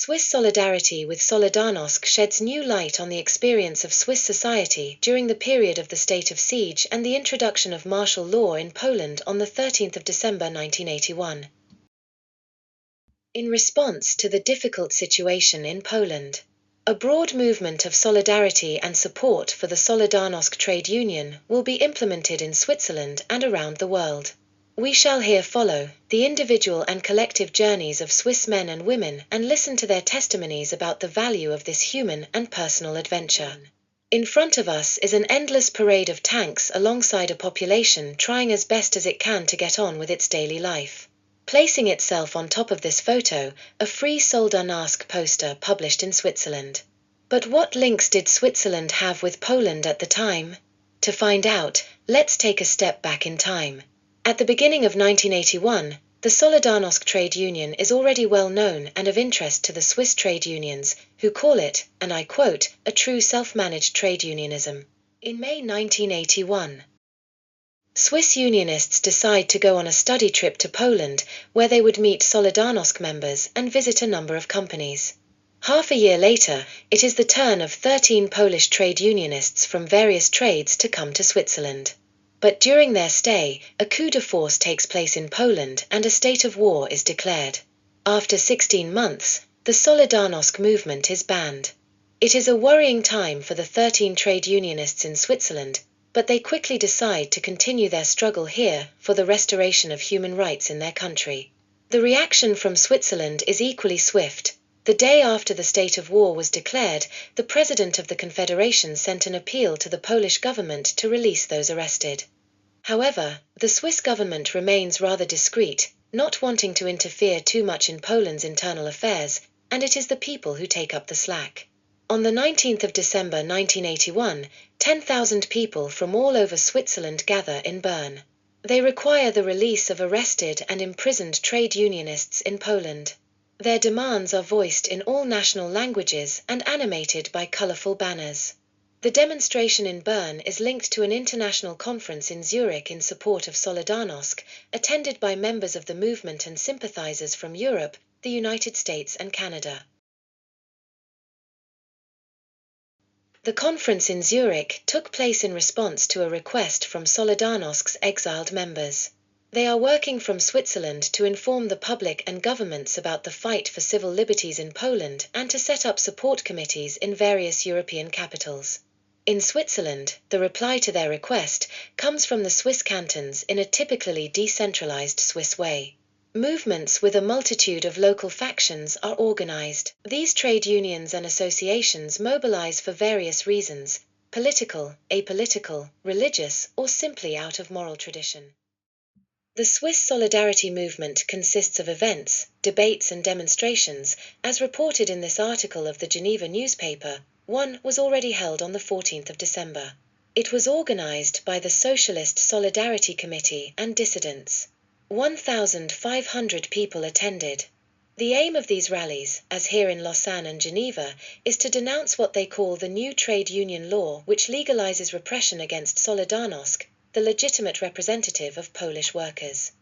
Swiss solidarity with Solidarnosc sheds new light on the experience of Swiss society during the period of the state of siege and the introduction of martial law in Poland on the 13th of December 1981. In response to the difficult situation in Poland, a broad movement of solidarity and support for the Solidarnosc trade union will be implemented in Switzerland and around the world. We shall here follow the individual and collective journeys of Swiss men and women and listen to their testimonies about the value of this human and personal adventure. In front of us is an endless parade of tanks alongside a population trying as best as it can to get on with its daily life. Placing itself on top of this photo, a free Solidarnosc poster published in Switzerland. But what links did Switzerland have with Poland at the time? To find out, let's take a step back in time. At the beginning of 1981, the Solidarnosc trade union is already well known and of interest to the Swiss trade unions, who call it, and I quote, a true self-managed trade unionism. In May 1981, Swiss unionists decide to go on a study trip to Poland, where they would meet Solidarnosc members and visit a number of companies. Half a year later, it is the turn of 13 Polish trade unionists from various trades to come to Switzerland. But during their stay, a coup de force takes place in Poland and a state of war is declared. After 16 months, the Solidarnosc movement is banned. It is a worrying time for the 13 trade unionists in Switzerland, but they quickly decide to continue their struggle here for the restoration of human rights in their country. The reaction from Switzerland is equally swift. The day after the state of war was declared, the President of the Confederation sent an appeal to the Polish government to release those arrested. However, the Swiss government remains rather discreet, not wanting to interfere too much in Poland's internal affairs, and it is the people who take up the slack. On the 19th of December 1981, 10,000 people from all over Switzerland gather in Bern. They require the release of arrested and imprisoned trade unionists in Poland. Their demands are voiced in all national languages and animated by colorful banners. The demonstration in Bern is linked to an international conference in Zurich in support of Solidarnosc, attended by members of the movement and sympathizers from Europe, the United States and Canada. The conference in Zurich took place in response to a request from Solidarnosc's exiled members. They are working from Switzerland to inform the public and governments about the fight for civil liberties in Poland and to set up support committees in various European capitals. In Switzerland, the reply to their request comes from the Swiss cantons in a typically decentralized Swiss way. Movements with a multitude of local factions are organized. These trade unions and associations mobilize for various reasons: political, apolitical, religious, or simply out of moral tradition. The Swiss Solidarity movement consists of events, debates and demonstrations, as reported in this article of the Geneva newspaper. One was already held on the 14th of December. It was organized by the Socialist Solidarity Committee and dissidents. 1,500 people attended. The aim of these rallies, as here in Lausanne and Geneva, is to denounce what they call the new trade union law, which legalizes repression against Solidarnosc, the legitimate representative of Polish workers.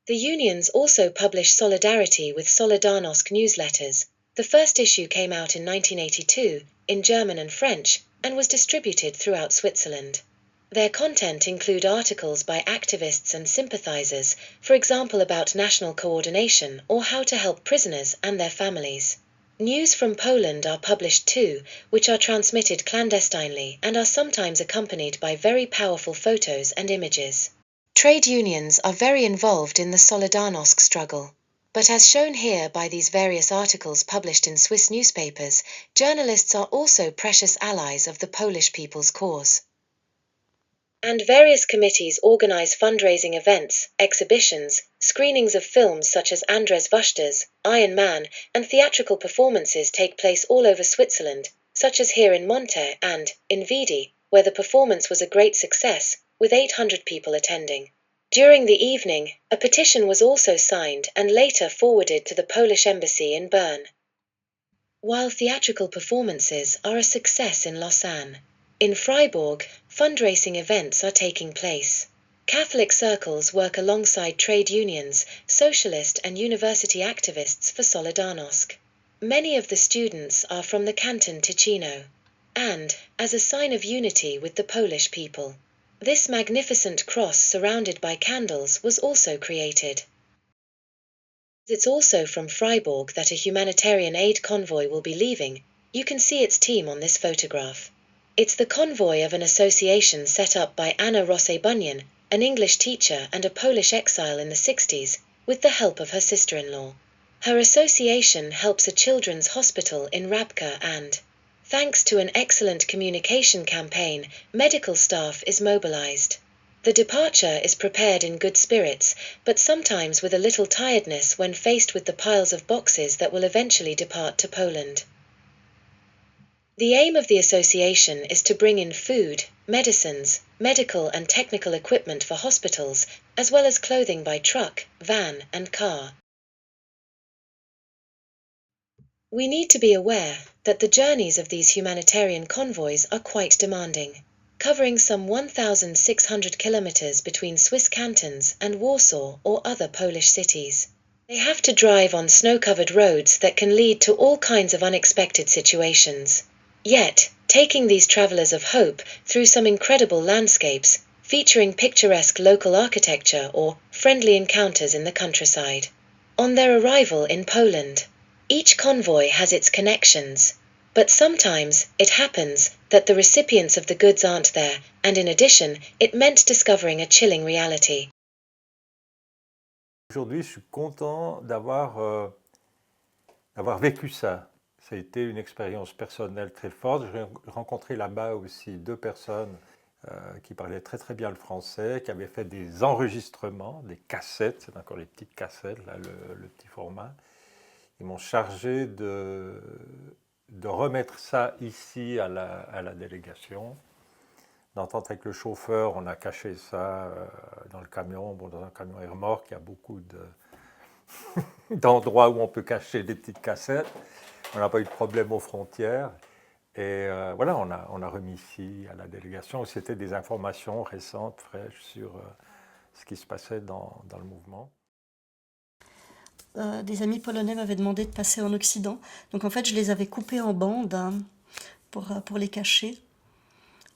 The unions also publish solidarity with Solidarnosc newsletters. The first issue came out in 1982, in German and French, and was distributed throughout Switzerland. Their content include articles by activists and sympathizers, for example about national coordination or how to help prisoners and their families. News from Poland are published too, which are transmitted clandestinely and are sometimes accompanied by very powerful photos and images. Trade unions are very involved in the Solidarnosc struggle. But as shown here by these various articles published in Swiss newspapers, journalists are also precious allies of the Polish people's cause. And various committees organize fundraising events, exhibitions, screenings of films such as Andrzej Wajda's Iron Man, and theatrical performances take place all over Switzerland, such as here in Monte and in Vidi, where the performance was a great success, with 800 people attending. During the evening, a petition was also signed and later forwarded to the Polish embassy in Bern. While theatrical performances are a success in Lausanne, in Freiburg, fundraising events are taking place. Catholic circles work alongside trade unions, socialist and university activists for Solidarnosc. Many of the students are from the Canton Ticino. And, as a sign of unity with the Polish people, this magnificent cross surrounded by candles was also created. It's also from Freiburg that a humanitarian aid convoy will be leaving. You can see its team on this photograph. It's the convoy of an association set up by Anna Rosse Bunyan, an English teacher and a Polish exile in the 60s, with the help of her sister-in-law. Her association helps a children's hospital in Rabka and, thanks to an excellent communication campaign, medical staff is mobilized. The departure is prepared in good spirits, but sometimes with a little tiredness when faced with the piles of boxes that will eventually depart to Poland. The aim of the association is to bring in food, medicines, medical and technical equipment for hospitals, as well as clothing by truck, van, and car. We need to be aware that the journeys of these humanitarian convoys are quite demanding, covering some 1,600 kilometers between Swiss cantons and Warsaw or other Polish cities. They have to drive on snow-covered roads that can lead to all kinds of unexpected situations. Yet, taking these travelers of hope through some incredible landscapes, featuring picturesque local architecture or friendly encounters in the countryside. On their arrival in Poland, each convoy has its connections, but sometimes it happens that the recipients of the goods aren't there, and in addition, it meant discovering a chilling reality. Aujourd'hui, je suis content d'avoir vécu ça. Ça a été une expérience personnelle très forte. J'ai rencontré là-bas aussi deux personnes qui parlaient très très bien le français, qui avaient fait des enregistrements, des cassettes, c'est encore les petites cassettes, là, le petit format. Ils m'ont chargé de remettre ça ici à la délégation. D'entente avec le chauffeur, on a caché ça dans le camion. Bon, dans un camion remorque, il y a beaucoup d'endroits où on peut cacher des petites cassettes. On n'a pas eu de problème aux frontières. Et voilà, on a remis ici à la délégation. C'était des informations récentes, fraîches sur ce qui se passait dans le mouvement. Des amis polonais m'avaient demandé de passer en Occident. Donc en fait, je les avais coupés en bandes pour les cacher.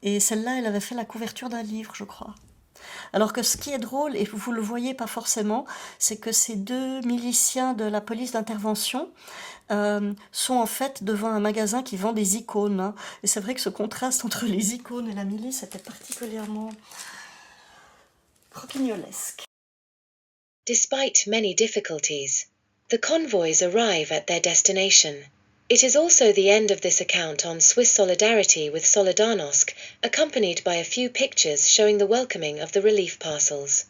Et celle-là, elle avait fait la couverture d'un livre, je crois. Alors que ce qui est drôle, et vous le voyez pas forcément, c'est que ces deux miliciens de la police d'intervention sont en fait devant un magasin qui vend des icônes. Hein. Et c'est vrai que ce contraste entre les icônes et la milice était particulièrement croquignolesque. Despite many difficulties, the convoys arrive at their destination. It is also the end of this account on Swiss solidarity with Solidarnosc, accompanied by a few pictures showing the welcoming of the relief parcels.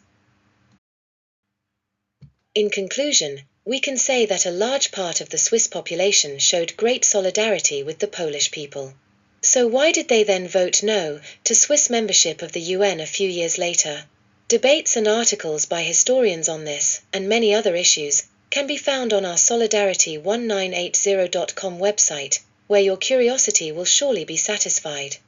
In conclusion, we can say that a large part of the Swiss population showed great solidarity with the Polish people. So why did they then vote no to Swiss membership of the UN a few years later? Debates and articles by historians on this, and many other issues, can be found on our Solidarity1980.com website, where your curiosity will surely be satisfied.